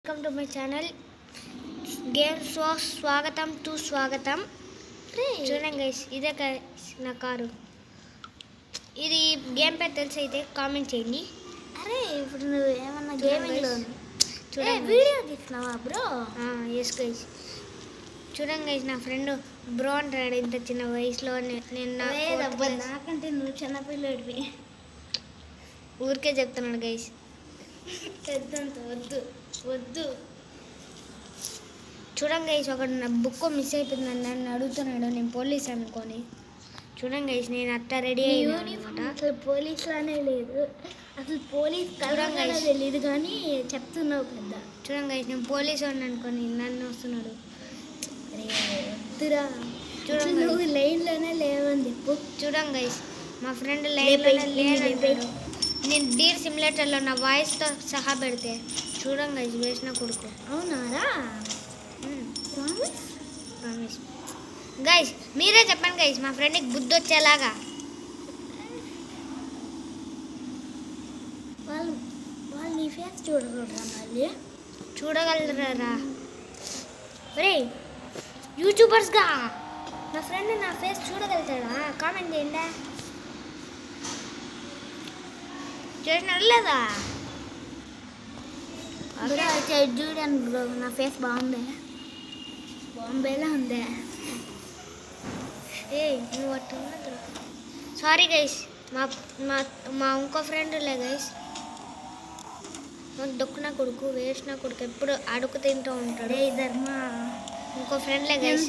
Welcome to my channel game show స్వాగతం చూడండి guys ఇదే నా కారు. ఇది గేమ్ పేరు తెలిసి అయితే కామెంట్ చేయండి. అరే ఇప్పుడు నువ్వు ఏమన్నా గేమింగ్లో చూడండి వీడియో తీస్తున్నావా బ్రో? ఎస్ గైస్ చూడండి గైస్, నా ఫ్రెండ్ బ్రో అంటాడు ఇంత చిన్న వయసులో. నేను నాకంటే నువ్వు చిన్నపిల్లడివి. ఊరికే చెప్తున్నాడు గైస్, పెద్దంత వద్దు వద్దు. చూడండి గైస్, ఒక నా బుక్ మిస్ అయిపోయిందని నన్ను అడుగుతున్నాడు. నేను పోలీస్ అనుకొని చూడండి గైస్, నేను అట్లా రెడీ యూనిఫామ్ అసలు పోలీస్ లానే లేదు. అసలు పోలీస్ కలగా తెలియదు కానీ చెప్తున్నావు పెద్ద. చూడండి గైస్, నేను పోలీస్ వాడిని అనుకొని నన్ను వస్తున్నాడు. వద్దురా, చూడండి నువ్వు లైన్లోనే లేవని చెప్పు. చూడండి గైస్, మా ఫ్రెండ్ లైన్లోనే లేదంటాడు. నేను డీర్ సిమ్యులేటర్లో నా వాయిస్తో సహా పెడితే చూడండి గైస్, వేసిన కొడుకు. అవునారా? ప్రామిస్ గైస్, మీరే చెప్పండి గైస్, మా ఫ్రెండ్కి బుద్ధి వచ్చేలాగా. వాళ్ళు నీ ఫేస్ చూడకూడరా? మళ్ళీ చూడగలరా రే యూట్యూబర్స్గా? నా ఫ్రెండ్ నా ఫేస్ చూడగలుగుతాడా? కామెంట్ చేయండి. చేసినాడు లేదా? చూడండి బ్రో, నా ఫేస్ బాగుందే, బాంబేలా ఉందే. ఏ నువ్వు అట్లా సారీ గైస్, మా మా మా ఇంకో ఫ్రెండ్లే గైస్, మాకు దొక్కున కొడుకు, వేసిన కొడుకు, ఎప్పుడు అడుగు తింటూ ఉంటాడు. ధర్మ ఇంకో ఫ్రెండ్లే గైస్.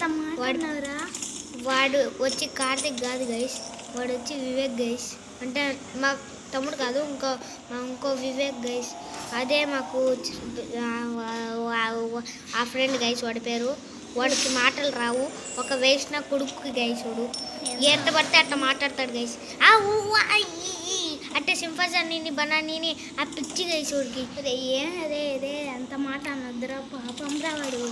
వాడు వచ్చి కార్తిక్ కాదు గైస్, వాడు వచ్చి వివేక్ గైస్. అంటే మా తమ్ముడు కాదు, ఇంకో వివేక్ గైస్. అదే మాకు ఆ ఫ్రెండ్ గైస్, వాడి పేరు. వాడికి మాటలు రావు, ఒక వేసిన కొడుకు గైస్. వాడు ఎంత పడితే అట్లా మాట్లాడతాడు గైస్. అంటే సింఫజాన్ని బనానీని ఆ పిచ్చి గైస్ వాడికి. అదే అంత మాట అన్నద్దురా, పాపం రా వాడు.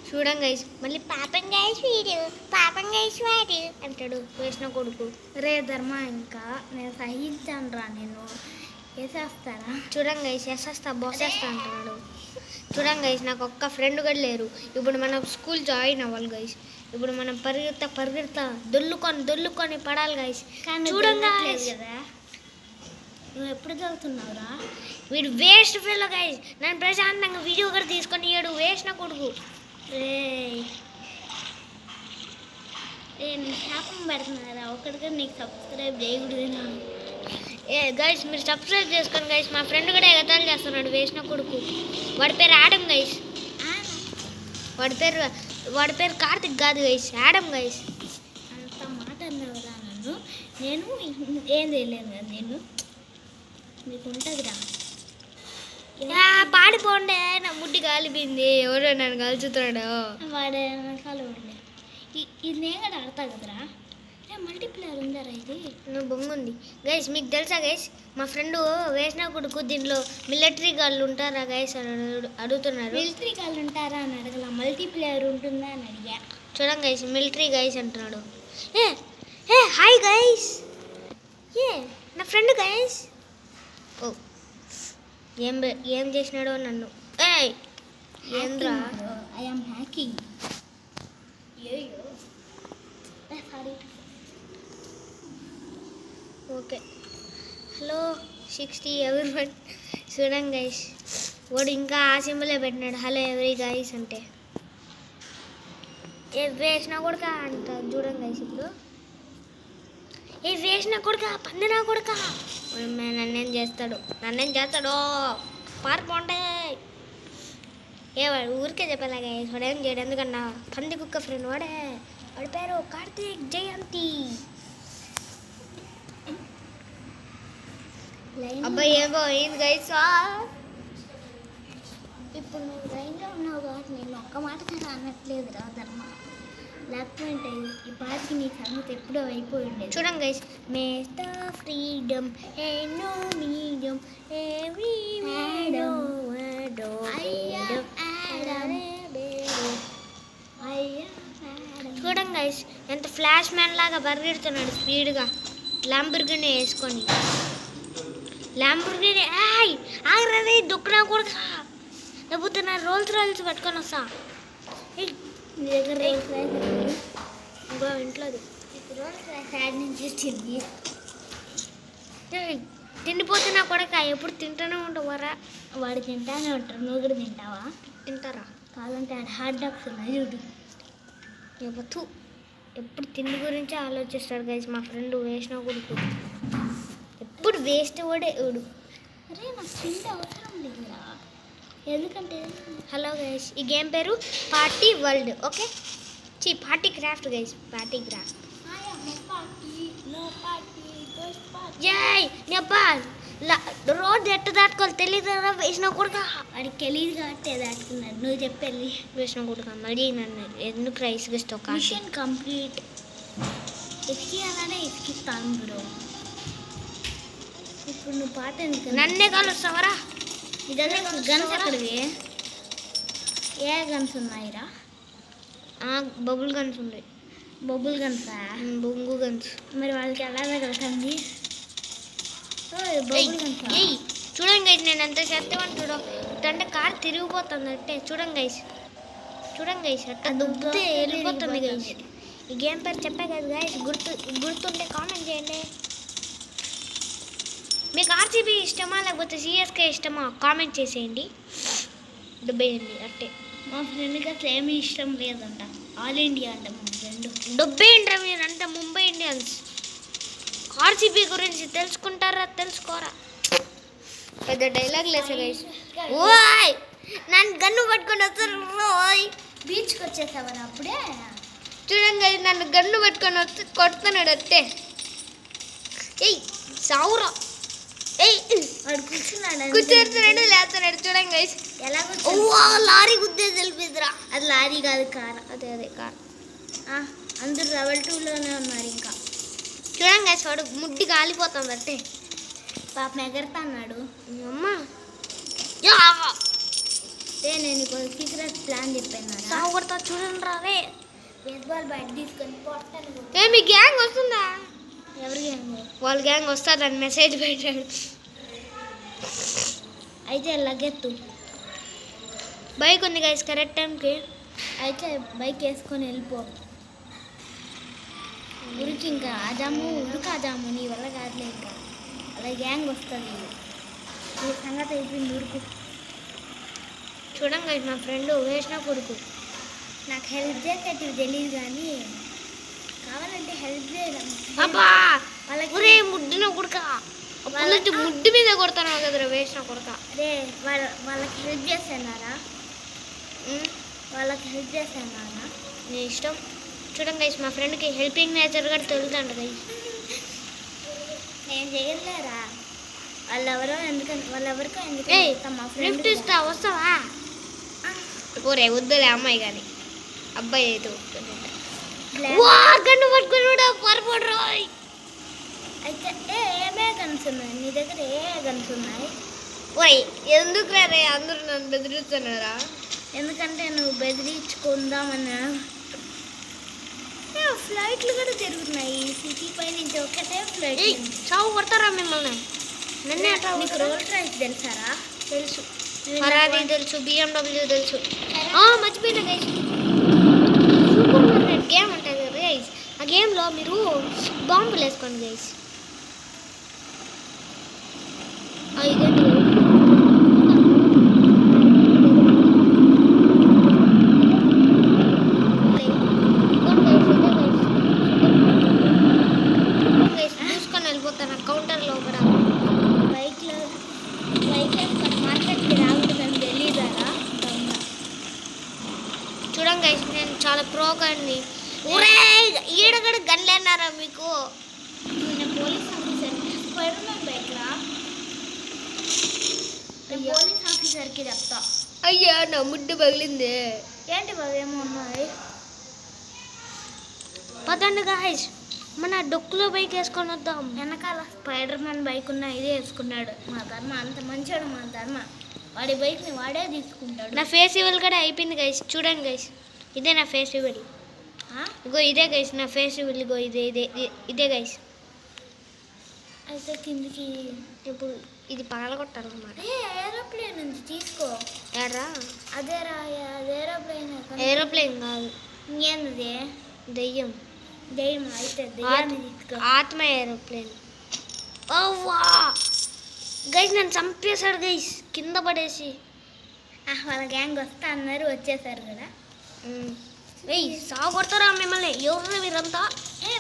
చూడం గైస్, మళ్ళీ పాపం గైస్ వీడు, పాపం గైస్ వాడు అంటాడు వేసిన కొడుకు. రే ధర్మ, ఇంకా నేను సహించాను రా, నేను వేసేస్తారా? చూడండి గైస్, వేసేస్తా బోసేస్తా అంటున్నాడు. చూడండి గైస్, నాకు ఒక్క ఫ్రెండ్ కూడా లేరు. ఇప్పుడు మనం స్కూల్ జాయిన్ అవ్వాలి గైస్. ఇప్పుడు మనం పరిగెడతా దొల్లుకొని పడాలి గైస్. చూడండి కదా, నువ్వు ఎప్పుడు చదువుతున్నావురా? వీడు వేస్ట్ ఫెలో గైస్. నన్ను ప్రశాంతంగా వీడియో కూడా తీసుకొని ఇయ్యాడు వేసిన కొడుకు. నేను శాపం పెడుతున్నారా, ఒకటిగా నీకు సబ్స్క్రైబ్ చేయకూడదు. గైస్ మీరు సబ్స్క్రైబ్ చేసుకోండి గైస్. మా ఫ్రెండ్ కూడా ఎగతాళి చేస్తున్నాడు వేసిన కొడుకు. వాడి పేరు యాడమ్ గైస్. వాడి పేరు కార్తిక్ కాదు గైస్, యాడమ్ గైస్. అంత మాట అన్నావురా నన్ను, నేను ఏం చేయలేను కదా. నేను మీకు ఉంటుందిరా, పాడిపోండే, నా ముడ్డి కాలిపోయింది. ఎవరో నన్ను కలుచుతున్నాడు. వాడు వెనకాల ఉండే. ఇది నేను కూడా ఆడతా కదరా. మల్టీప్లేయర్ ఉందారా? ఇది నువ్వు బొంగుంది గైస్. మీకు తెలుసా గైస్, మా ఫ్రెండ్ వేసిన కొడుకు దీనిలో మిలిటరీ గాళ్ళు ఉంటారా గైస్ అని అడుగుతున్నారు. మిలిటరీ గాళ్ళు ఉంటారా అని అడగల, మల్టీప్లేయర్ ఉంటుందా అని అడిగా. చూడండి గైస్, మిలిటరీ గైస్ అంటున్నాడు. హాయ్ గైస్, నా ఫ్రెండ్ గైస్. ఓ ఏం చేసినాడో నన్ను. ఏంద్రా? I am hacking. Sorry. Okay, hello 60 everyone. చూడండి గైస్, వాడు ఇంకా ఆ సింబలే పెట్టినాడు, హలో ఎవరి గైస్ అంటే. వేసిన కొడుక అంట. చూడండి గైస్, ఇప్పుడు వేసిన కొడుక, పందినా కొడుక, నన్నేం చేస్తాడు పారిపోండే. వాడు ఊరికే చెప్పాలా గైస్, వాడు ఏం చేయడు. ఎందుకన్నా పంది కుక్క ఫ్రెండ్ వాడి పేరు కార్తీక్ జయంతి. అబ్బాయి ఏమో అయింది గైస్. ఇప్పుడు నువ్వు లైన్లో ఉన్నావు కాబట్టి నేను ఒక్క మాట కూడా అనట్లేదు రా ధర్మ. లేకపోతే ఈ పార్టీ నీ సంగతి ఎప్పుడో అయిపోయి ఉండేది. చూడండి గైస్, మేస్తా ఫ్రీడమ్ నో మీడియం ఎవ్రీ చూడండి గైస్, ఎంత ఫ్లాష్ మ్యాన్ లాగా పరిగెడుతున్నాడు స్పీడ్గా ల్యాంబోర్గిని వేసుకొని. ల్యాంబోర్గిని ఆగ్రది దుక్కునా కూడా లేకపోతే నా రోల్స్ పట్టుకొని వస్తా. ఏయ్, నీ దగ్గర రోల్స్ రాయిస్ ఉంది. ఇంకో ఇంట్లోది. ఇప్పుడు రోల్స్ రాయిస్ యాడ్ నుంచి వచ్చింది. ఏయ్, తిండిపోతే నా కొడక ఎప్పుడు తింటూనే ఉంటావారా? వాడు తింటానే ఉంటారు, నువ్వు కూడా తింటావా? తింటారా? కావాలంటే ఆడ హాట్ డాగ్స్ ఉన్నాయి చూడు. ఎవతు ఎప్పుడు తిండి గురించి ఆలోచిస్తాడు గైస్ మా ఫ్రెండ్ వేసిన కొడుకు. ఎప్పుడు వేస్ట్ కూడా ఎవడు. అరే నాకు తిండి అవసరం లేదురా, ఎందుకంటే హలో గైస్, ఈ గేమ్ పేరు party world. Okay, party craft guys, party craft. జై నెబ్బా రోడ్ ఎట్ట దాటుకోవాలి తెలియదు కదా వేసిన కొడుక. వాడికి తెలియదు కాబట్టి దాటుకున్నాడు, నువ్వు చెప్పెళ్ళి. వేసిన కొడుక మళ్ళీ నన్ను ఎందుకు రైస్ వేస్తావు? Mission complete. ఇసుకి అలానే ఇసుకిస్తాను బ్రో. ఇప్పుడు నువ్వు పాట ఎందుకు? నన్నే కలుస్తావరా? నీ దగ్గర గన్స్ ఎక్కడివి? ఏ గన్స్ ఉన్నాయిరా? బబుల్ గన్స్ ఉన్నాయి. బొబ్బుల్ గన్సా? బొంగు గన్స్. మరి వాళ్ళకి ఎలా తగులుతుంది? బొబ్బుల్ గన్సా? ఏయ్ చూడండి గైస్, నేను ఎంత శక్తివంతుడు చూడ. అంటే కార్ తిరిగిపోతుంది అంటే చూడండి గైస్, చూడండి గైస్ అట్ట దుబ్బితే వెళ్ళిపోతుంది గైస్. ఈ గేమ్ పేరు చెప్పే కదా గైస్, గుర్తుంటే కామెంట్ చేయండి. మీకు ఆర్సీబీ ఇష్టమా లేకపోతే సిఎస్కే ఇష్టమా కామెంట్ చేసేయండి, దుబ్బేయండి అట్టే. మా ఫ్రెండ్కి అసలు ఏమీ ఇష్టం లేదంట, ఆల్ ఇండియా అంట మా ఫ్రెండ్. దుబ్బేయండి మీరు అంటే ముంబై ఇండియన్స్. ఆర్సీబీ గురించి తెలుసుకుంటారా తెలుసుకోరా? పెద్ద డైలాగ్ లేసా గైస్. ఓయ్ నన్ను గన్ను పట్టుకొని వస్తారు. ఓయ్ బీచ్కి వచ్చేసావరా అప్పుడే? చూడండి గైస్, నన్ను గన్ను పట్టుకొని వస్తే కొడుతున్నాడు అట్టే. ఏయ్ సావురా. ఏయ్ వాడు కూర్చున్నాడు, కూర్చోతున్నాడు లేస్తున్నాడు చూడండి గైస్. ఎలా లారీ గుద్దే తెలిపిద్దిరా. అది లారీ కాదు, కార్. అదే కార్. అందరూ లెవెల్ 2లోనే ఉన్నారు ఇంకా. చూడండి గైస్, వాడు ముడ్డి కాలిపోతుంది అట్టే. పాప ఎగరతన్నాడు. అమ్మ నేను నీకు సీక్రెట్ ప్లాన్ చెప్పాను. సాగు కొడతా చూడండి రా రే. బేస్బాల్ బ్యాట్ తీసుకొని కొట్టాను. ఏ మీ గ్యాంగ్ వస్తుందా? ఎవరి గ్యాంగ్? వాళ్ళ గ్యాంగ్ వస్తుందని మెసేజ్ పెట్టాడు. అయితే లగెత్తు. బైక్ ఉంది గైస్ కరెక్ట్ టైంకి. అయితే బైక్ వేసుకొని వెళ్ళిపో. ఉరికి ఇంకా ఉరకాజాము నీ వల్ల కాదులే. ఇంకా అలా గ్యాంగ్ వస్తుంది, నీ సంగతి అయిపోయింది. ఉరుకు. చూడండి గైస్, మా ఫ్రెండ్ వేసిన కొడుకు. నాకు హెల్ప్ చేసేటివి తెలియదు కానీ కావాలంటే హెల్ప్ చేయడం. అబ్బా వాళ్ళకి ఒరే ముడ్డిన కొడుక, ముడ్డు మీద కొడతాను కదరా వేసిన కొడుక. అదే వాళ్ళకి హెల్ప్ చేస్తున్నారా? వాళ్ళకి హెల్ప్ చేస్తున్నారా? నీ ఇష్టం. చూడండి గైస్, మా ఫ్రెండ్కి హెల్పింగ్ నేచర్ కూడా తెలుదంట గైస్. నేను చేయలేరా? వాళ్ళెవరికో ఎందుకు ఏయ్ మా ఫ్రెండ్ లిఫ్ట్ ఇస్తా వస్తావా? ఓరే వద్దులే అమ్మాయి కానీ అబ్బాయి అయితే గన్ను పట్టుకుని కూడా పొరపాటు రాయ్. అయితే ఏమే గన్స్ ఉన్నాయి నీ దగ్గర? ఏ గన్స్ ఉన్నాయి? ఓయ్ ఎందుకు రే అందరూ నన్ను బెదిరిస్తున్నారా? ఎందుకంటే నువ్వు బెదిరించుకుందామన్నా. ఫ్లైట్లు కూడా తిరుగుతున్నాయి సిటీ పై నుంచి, ఒకటే ఫ్లైట్. చావు కొడతారా మిమ్మల్ని? నన్నే అట్లా. నీకు రోల్స్ రాయిస్ తెలుసారా? తెలుసు, ఫెరారీ తెలుసు, BMW తెలుసు. మర్చిపోయినా గైస్, సూపర్ మార్కెట్ గేమ్ ఉంటుంది కదా గైస్, ఆ గేమ్లో మీరు బాంబులు వేసుకోండి గైస్. ఇదేంటి చూసుకొని వెళ్ళిపోతాను కౌంటర్లో కూడా. బైక్లో మార్కెట్కి రాకూడదని తెలియదారా? చూడండి గైస్, నేను చాలా ప్రోగా అండి. ఊరే ఈడగడ గన్లేనారా మీకు? నేను పోలీస్ ఆఫీసర్. స్పైడర్మ్యాన్ బైక్లా పోలీస్ ఆఫీసర్కి చెప్తా. అయ్యా నా ముడ్డు పగిలింది. ఏంటి బాబు ఏమో ఉన్నాయి? పదండి గాయస్, మన డొక్కులో బైక్ వేసుకొని వద్దాం. వెనకాల స్పైడర్మ్యాన్ బైక్ ఉన్న ఇదే వేసుకున్నాడు. మా ధర్మ అంత మంచివాడు. మా ధర్మ వాడి బైక్ని వాడే తీసుకుంటాడు. నా ఫెస్టివల్ కూడా అయిపోయింది గైస్. చూడండి గైస్, ఇదే నా ఫెస్టివల్. ఇగో ఇదే గైస్ నా ఫెస్టివల్. ఇగో ఇదే గైస్. అయితే కిందికి ఇప్పుడు ఇది పగలగొట్టాలన్నమాట. ఏరోప్లేన్ నుంచి తీసుకో. ఎర్రా అదేరా అది ఏరోప్లేన్. ఏరోప్లేన్ కాదు, ఇంకేంది దెయ్యం. దెయ్యం అయితే దెయ్యాన్ని తీసుకో. ఆత్మ ఏరోప్లేన్. అవ్వా గైస్ నన్ను చంపేశాడు గైస్ కింద పడేసి. వాళ్ళ గ్యాంగ్ వస్తా అన్నారు, వచ్చేసారు కదా. ఏయ్ సాగొడతారా మిమ్మల్ని, ఎవరు మీరంతా?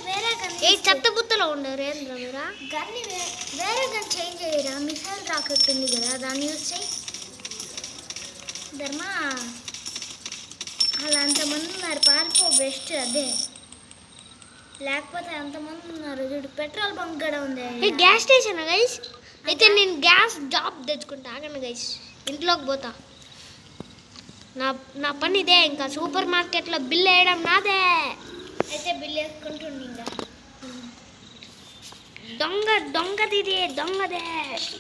వేరే గన్ చెత్త బుత్తలో ఉండరు ఏంద్రా మీరా? గన్ని వేరే గన్ చేంజ్ చేయరా. మిసైల్ రాకెట్ ఉంది కదా, దాన్ని యూజ్ చేయి. ధర్మ అలా అంతమంది ఉన్నారు, పారిపో బెస్ట్. అదే లేకపోతే అంతమంది ఉన్నారు చూడు. పెట్రోల్ బంక్ కూడా ఉంది. Gas station guys. అయితే నేను గ్యాస్ జాబ్ తెచ్చుకుంటా, ఆగండి గైస్. ఇంట్లోకి పోతా. నా పని ఇదే. ఇంకా సూపర్ మార్కెట్లో బిల్ వేయడం నాదే. అయితే బిల్ వేసుకుంటుండే. ఇంకా దొంగది దొంగదే.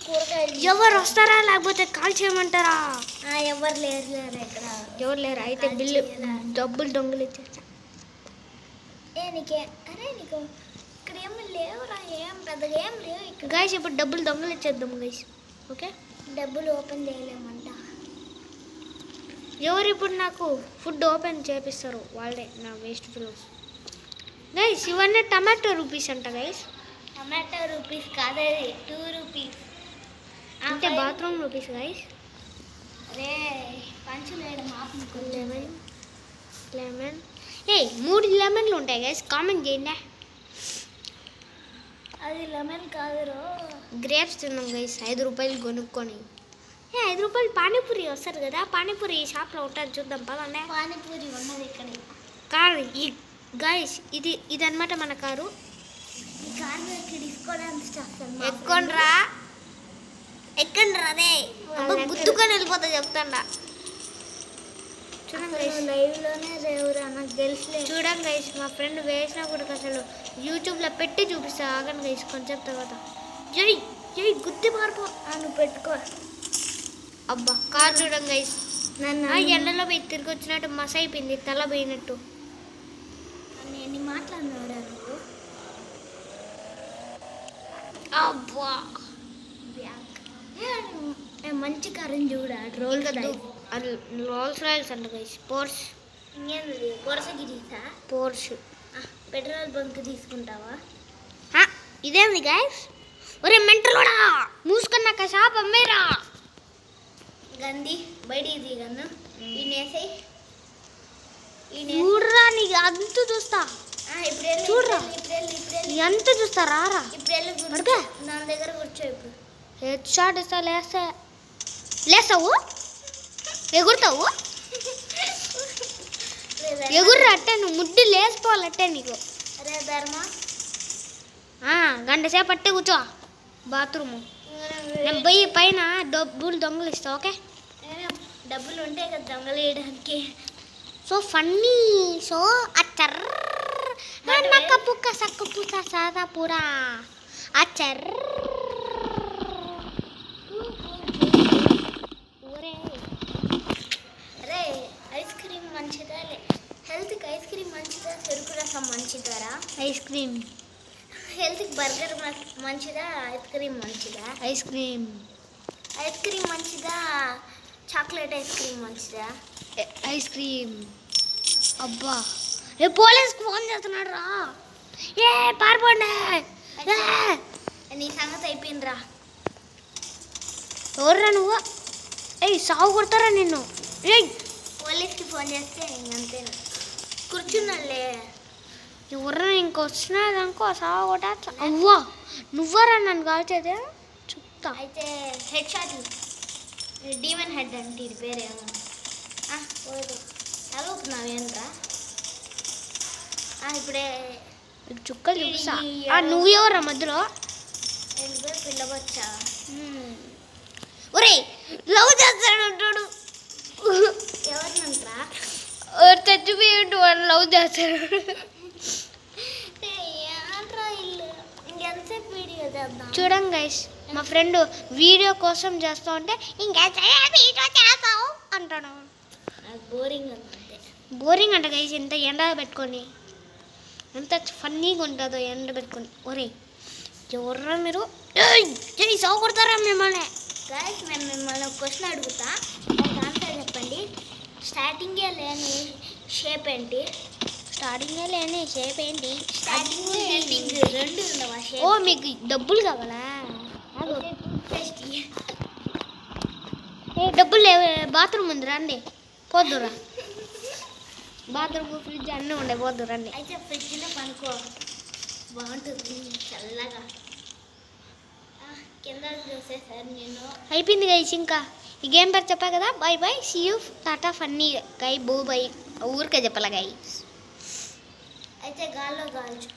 కూరగాయలు ఎవరు వస్తారా లేకపోతే కాల్ చేయమంటారా? ఎవరు లేరు ఇక్కడ. ఎవరు లేరా? అయితే బిల్లు డబ్బులు దొంగలు ఇచ్చేస్తా. నీకు ఇక్కడ ఏం లేవురా, ఏం పెద్దగా ఏం లేవు ఇక్కడ. గైస్ ఇప్పుడు డబ్బులు దొంగలు ఇచ్చేద్దాం గైస్. ఓకే, డబ్బులు ఓపెన్ చేయలేమంట. ఎవరు ఇప్పుడు నాకు ఫుడ్ ఓపెన్ చేపిస్తారు? వాళ్ళే నా వేస్ట్ ఫిలోస్. గైస్ ఇవన్నీ టమాటో రూపీస్ అంట గైస్. టమాటో రూపీస్ కాదు, 2 రూపీస్. అంటే బాత్రూమ్ రూపీస్ గైస్. అరే పంచులు వేయడం ఆపు. లెమన్ 3 లెమన్లు ఉంటాయి గైస్. కామెంట్ చేయండి. అది లెమన్ కాదురో, గ్రేప్స్ తిన్నాం గైస్ 5 రూపాయలు కొనుక్కొని. 5 రూపాయలు పానీపూరి వస్తారు కదా, పానీపూరి షాప్లో ఉంటుంది, చూద్దాం పదండి. పానీపూరి ఉన్నది ఇక్కడ. కారు ఈ గైస్ ఇదన్నమాట మన కారు. ఈ కారు తీసుకోవడానికి చేస్తాను. ఎక్కండ్రా అదే గుద్దుకొని వెళ్ళిపోతా చెప్తాండా. చూడండి గైస్, లైవ్లోనే రేవురా, నాకు తెలుసులే. చూడండి గైస్, మా ఫ్రెండ్ వేసిన కూడా అసలు యూట్యూబ్లో పెట్టి చూపిస్తా. ఆగండి గైస్ కొంచెం తర్వాత. జై గుద్ది మారిపో. నువ్వు పెట్టుకో. అబ్బా కారు చూడండి గైస్, నన్ను ఎండలో పోయి తిరిగి వచ్చినట్టు మస అయిపోయింది, తల పోయినట్టు. నేను మాట్లాడినవరా నువ్వు? అబ్బా మంచి కారం చూడ రోల్ కదా. రోల్స్ రాయల్స్ అంట గైస్. పోర్ష్. ఇంకేంది పొరసగిరీసా? పోర్ష్. పెట్రోల్ బంక్ తీసుకుంటావా? ఇదేంది గైస్? ఒరే మెంటలోడా, మూసుకున్నాక షాప్ అమ్మేరా. గంది బయటికి దిగను. ఈయనేసాయి. చూడరా నీకు అంత చూస్తా. ఇప్పుడు చూడరా ఇప్పుడు ఎంత చూస్తా. రారా ఇప్పుడు నా దగ్గర కూర్చో. ఇప్పుడు హెడ్ షాట్ ఇస్తా. లేస్తావు, ఎగురుతావు. ఎగుర్రా అట్టే, నువ్వు ముడ్డి లేచిపోవాలట్టే నీకు. అరే ధర్మ, గంట సేపు అట్టే కూర్చో బాత్రూము. నేను పోయి పైన డబ్బులు దొంగలు ఇస్తా. ఓకే, డబ్బులు ఉంటాయి కదా దొంగలు వేయడానికి. So funny. సో అచ్చర్ నక్క పుక్క సక్క పుక్క సాదా పూరా అచ్చర్. అరే ఐస్ క్రీమ్ మంచిదా? హెల్త్కి ఐస్ క్రీమ్ మంచిదా? చెరుకు రసం మంచిదారా? Ice cream. హెల్త్కి బర్గర్ మంచిదా? ఐస్ క్రీమ్ మంచిదా? Ice cream. ఐస్ క్రీమ్ మంచిదా? చాక్లెట్ ఐస్ క్రీమ్ మంచిదా? Ice cream. అబ్బా పోలీస్కి ఫోన్ చేస్తున్నాడు రా. పారిపోండి. నీ సంగతి అయిపోయిందిరా. ఎవర్రా నువ్వు? సాగు కొడతారా నిన్ను. పోలీస్కి ఫోన్ చేస్తే ఇంకంతేనా? కూర్చున్నాలే. ఎవర్రా ఇంకొచ్చినాదనుకో సాగు కొట్టా. అవ్వా నువ్వరా నన్ను కాల్చేదే? చెప్తా. అయితే హెడ్ షాట్, డీమన్ హెడ్ అంటే ఇది పేరేమో. చదువుతున్నావేంట్రా? ఇప్పుడే చుక్కలు చూపిస్తా. నువ్వు ఎవరా మధ్యలో? పిల్లవచ్చా? ఒరే లవ్ చేస్తాడు అంటాడు. ఎవరినంటరా? చచ్చిపోయాడు వాడు లవ్ చేస్తాడు. ఇంకెంతసేపు వీడియో చేద్దాం? చూడండి గైస్, మా ఫ్రెండ్ వీడియో కోసం చేస్తా ఉంటే ఇంకా వీడియో చేస్తావు అంటాడు. బోరింగ్ అంతే. బోరింగ్ అంట గైస్. ఎంత ఎండ పెట్టుకొని ఎంత ఫన్నీగా ఉంటుందో ఎండ పెట్టుకొని. ఒరే ఎవర్రా మీరు సాగు కొడతారా మిమ్మల్ని? గైస్ నేను మిమ్మల్ని ఒక క్వశ్చన్ అడుగుతా, ఒక ఆన్సర్ చెప్పండి. స్టార్టింగే లేని షేప్ ఏంటి? స్టార్టింగ్ ఎండింగ్ రెండు ఉండవా ఓ షేప్? మీకు డబ్బులు కావాలా? ఏ డబ్బులు లేవు, బాత్రూమ్ ఉంది రండి పోద్దురా. బాత్రూమ్ ఫ్రిడ్జ్ అన్నీ ఉండే పోద్దు రండి. అయితే ఫ్రిడ్జ్లో పనుకో, బాగుంటుంది చల్లగా. కింద చూసేసారు నేను. అయిపోయింది గైస్, ఇంకా ఈ గేమ్ పేరు చెప్పా కదా. Bye bye, see you, tata, funny guy, boo bye. ఊరికే చెప్పాల గైస్. అయితే గాల్లో గాల్చు.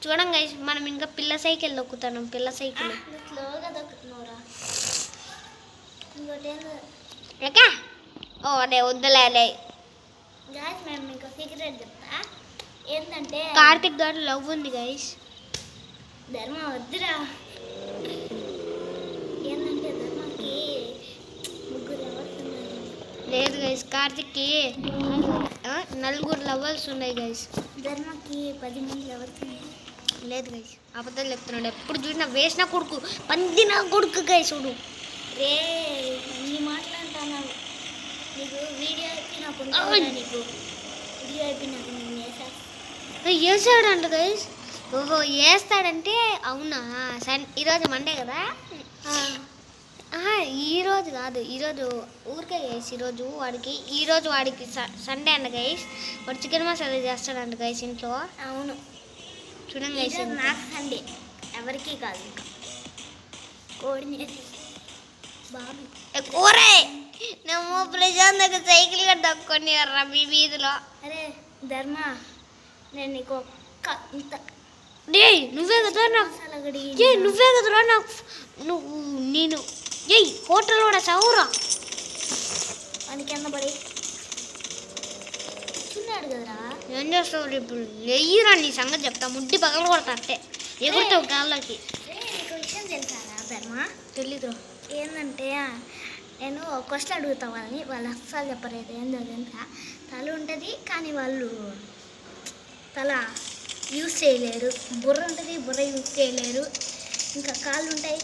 చూడండి గైస్, మనం ఇంకా పిల్ల సైకిల్ దొక్కుతున్నాం. పిల్ల సైకిల్ స్లోగా దొక్కుతున్నావురా. ఇంకోటి ఏందో ఎక్క ఓ అదే వద్దులే. గాయస్ మేము మీకు సీక్రెట్ చెప్తా. ఏంటంటే కార్తిక్ గారు లవ్ ఉంది గైస్. ధర్మ వద్దురా. ఏంటంటే ధర్మకి ముగ్గురు ఎవరు ఉన్నారు? లేదు గైస్, కార్తిక్కి నలుగురు లవర్స్ ఉన్నాయి గైస్. ధర్మకి 10 మంది ఎవరు? లేదు గైస్, అబద్ధాలు చెప్తున్నాడు. ఎప్పుడు చూసినా వేసిన కొడుకు, పందిన కొడుకు గైస్. చూడు రే నీ మాట్లాడుతున్నావు. నీకు వీడియో అయిపోయినప్పుడు నీకు వీడియో అయిపోయినాక నేను వేసేస్తా. వేసాడంట గైస్. ఓహో వేస్తాడంటే అవునా? ఈరోజు మండే కదా. ఈరోజు కాదు, ఈరోజు ఊరికే గైస్. ఈరోజు వాడికి సండే అంట గైస్. వాడు చికెన్ మసాలా చేస్తాడంట గైస్ ఇంట్లో. అవును చూడండి గైస్, నాకు సండే ఎవరికి కాదు. ఇంకా కోడిని బాబు కూరే నువ్వు ప్రశాంత్ సైకిల్ గా దక్కొని రా మీ వీధిలో. అరే ధర్మ నేను నీకు ఒక్క ఇంత నువ్వే కదా నాకు మసాలా గడి నువ్వే కదరా నాకు నేను హోటల్ కూడా సౌరా వాడి కింద పడి చిన్నాడు కదరా. ఏం చేస్తావు ఇప్పుడు? వెయ్యిరా, నీ సంగతి చెప్తా. ముడ్డి పగలు కొడతా అట్టే ఎగురుతావు గాల్లోకి. నీకు విషయం తెలుసారా ధర్మ? తెలీదు. ఏంటంటే నేను క్వశ్చన్ అడుగుతా వాళ్ళని, వాళ్ళు అస్సలు చెప్పలేదు. ఏందో తెలుసా, తల ఉంటుంది కానీ వాళ్ళు తల యూజ్ చేయలేరు. బుర్ర ఉంటుంది, బుర్ర యూజ్ చేయలేరు. ఇంకా కాళ్ళు ఉంటాయి,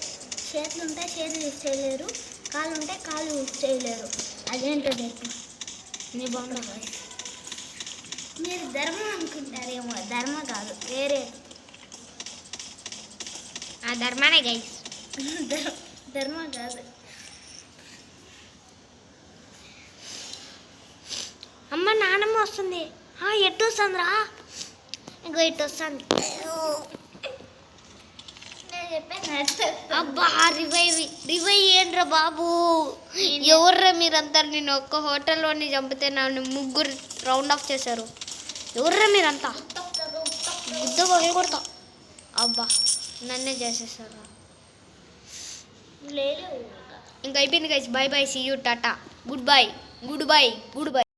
చేతులు ఉంటాయి, చేతులు యూజ్ చేయలేరు. కాళ్ళు ఉంటాయి, కాళ్ళు యూజ్ చేయలేరు. అదేంటో చెప్పు. నీ బాగుండ మీరు ధర్మం అనుకుంటారేమో, ధర్మ కాదు, వేరే. ఆ ధర్మానే గైస్. ధర్మ కాదు. అమ్మ నానమ్మ వస్తుంది. ఎట్టు వస్తుందిరా? ఇంకో ఇటు వస్తుంది. నేను చెప్పాను. అబ్బా రివైవ్ ఏంట్రా బాబు? ఎవర్రా మీరంతా? నేను ఒక్క హోటల్లోని చంపితే నన్ను ముగ్గురు రౌండ్ ఆఫ్ చేశారు. ఎవర్రా మీరంతా? గుద్ద పగలు కొడతా. అబ్బా నన్నే చేసేసారు. లేదు ఇంకా అయిపోయింది guys. Bye bye, see you, tata, good bye.